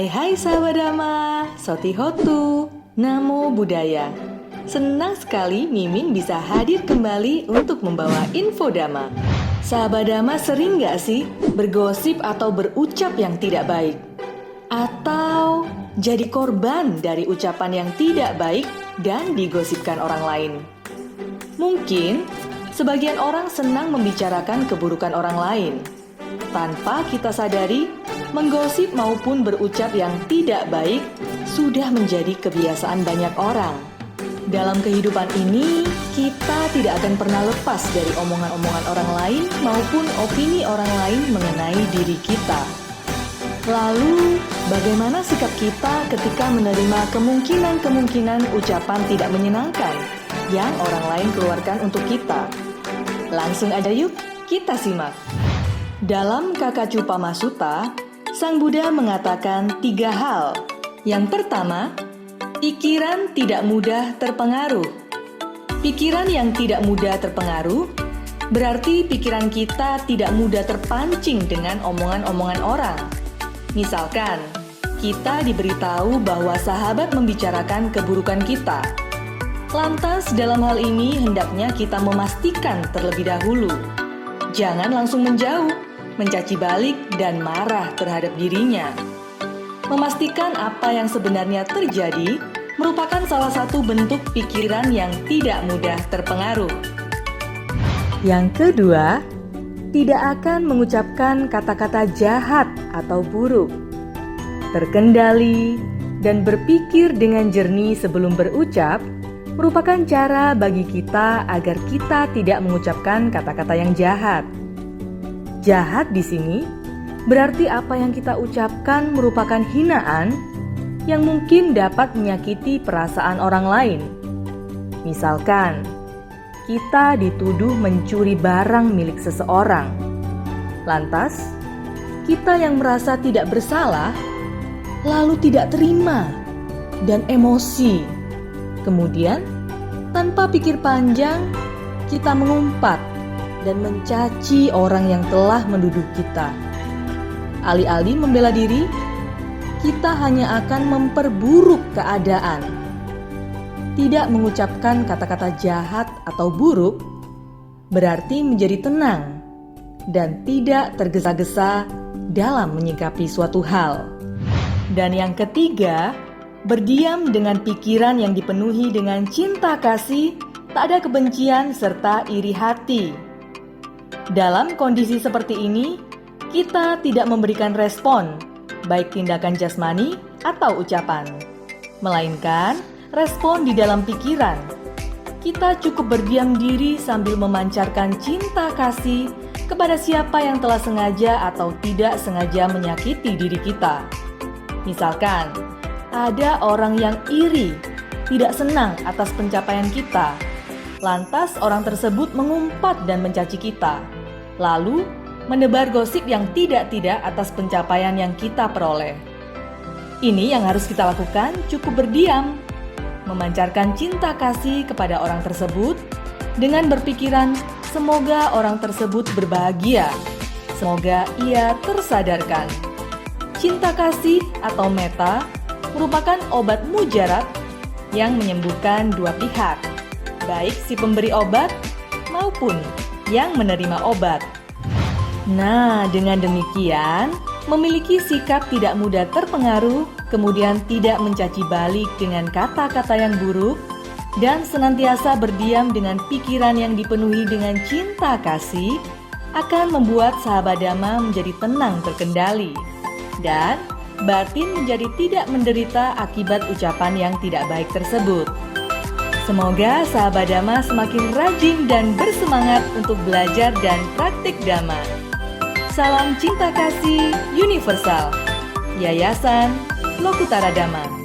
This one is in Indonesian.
Hai sahabat Dhamma, Sotihotu, Namo Buddhaya. Senang sekali Mimin bisa hadir kembali untuk membawa info Dhamma. Sahabat Dhamma sering gak sih bergosip atau berucap yang tidak baik? Atau jadi korban dari ucapan yang tidak baik dan digosipkan orang lain? Mungkin sebagian orang senang membicarakan keburukan orang lain. Tanpa kita sadari, menggosip maupun berucap yang tidak baik sudah menjadi kebiasaan banyak orang. Dalam kehidupan ini, kita tidak akan pernah lepas dari omongan-omongan orang lain maupun opini orang lain mengenai diri kita. Lalu, bagaimana sikap kita ketika menerima kemungkinan-kemungkinan ucapan tidak menyenangkan yang orang lain keluarkan untuk kita? Langsung aja yuk, kita simak. Dalam Kakacupama Sutta, Sang Buddha mengatakan 3 hal. Yang pertama, pikiran tidak mudah terpengaruh. Pikiran yang tidak mudah terpengaruh berarti pikiran kita tidak mudah terpancing dengan omongan-omongan orang. Misalkan, kita diberitahu bahwa sahabat membicarakan keburukan kita. Lantas dalam hal ini hendaknya kita memastikan terlebih dahulu. Jangan langsung menjauh, mencaci balik dan marah terhadap dirinya. Memastikan apa yang sebenarnya terjadi merupakan salah satu bentuk pikiran yang tidak mudah terpengaruh. Yang kedua, tidak akan mengucapkan kata-kata jahat atau buruk. Terkendali dan berpikir dengan jernih sebelum berucap merupakan cara bagi kita agar kita tidak mengucapkan kata-kata yang jahat. Jahat di sini berarti apa yang kita ucapkan merupakan hinaan yang mungkin dapat menyakiti perasaan orang lain. Misalkan, kita dituduh mencuri barang milik seseorang. Lantas, kita yang merasa tidak bersalah, lalu tidak terima dan emosi. Kemudian, tanpa pikir panjang, kita mengumpat dan mencaci orang yang telah menuduh kita. Alih-alih membela diri, kita hanya akan memperburuk keadaan. Tidak mengucapkan kata-kata jahat atau buruk berarti menjadi tenang dan tidak tergesa-gesa dalam menyikapi suatu hal. Dan yang ketiga, berdiam dengan pikiran yang dipenuhi dengan cinta kasih, tak ada kebencian serta iri hati. Dalam kondisi seperti ini, kita tidak memberikan respon, baik tindakan jasmani atau ucapan, melainkan respon di dalam pikiran. Kita cukup berdiam diri sambil memancarkan cinta kasih kepada siapa yang telah sengaja atau tidak sengaja menyakiti diri kita. Misalkan, ada orang yang iri, tidak senang atas pencapaian kita. Lantas orang tersebut mengumpat dan mencaci kita, lalu menebar gosip yang tidak-tidak atas pencapaian yang kita peroleh. Ini yang harus kita lakukan, cukup berdiam, memancarkan cinta kasih kepada orang tersebut dengan berpikiran semoga orang tersebut berbahagia, semoga ia tersadarkan. Cinta kasih atau metta merupakan obat mujarab yang menyembuhkan dua pihak, baik si pemberi obat maupun yang menerima obat. Nah, dengan demikian, memiliki sikap tidak mudah terpengaruh, kemudian tidak mencaci balik dengan kata-kata yang buruk, dan senantiasa berdiam dengan pikiran yang dipenuhi dengan cinta kasih, akan membuat sahabat Dhamma menjadi tenang terkendali, dan batin menjadi tidak menderita akibat ucapan yang tidak baik tersebut. Semoga sahabat Dhamma semakin rajin dan bersemangat untuk belajar dan praktik Dhamma. Salam cinta kasih universal. Yayasan Lokutara Dhamma.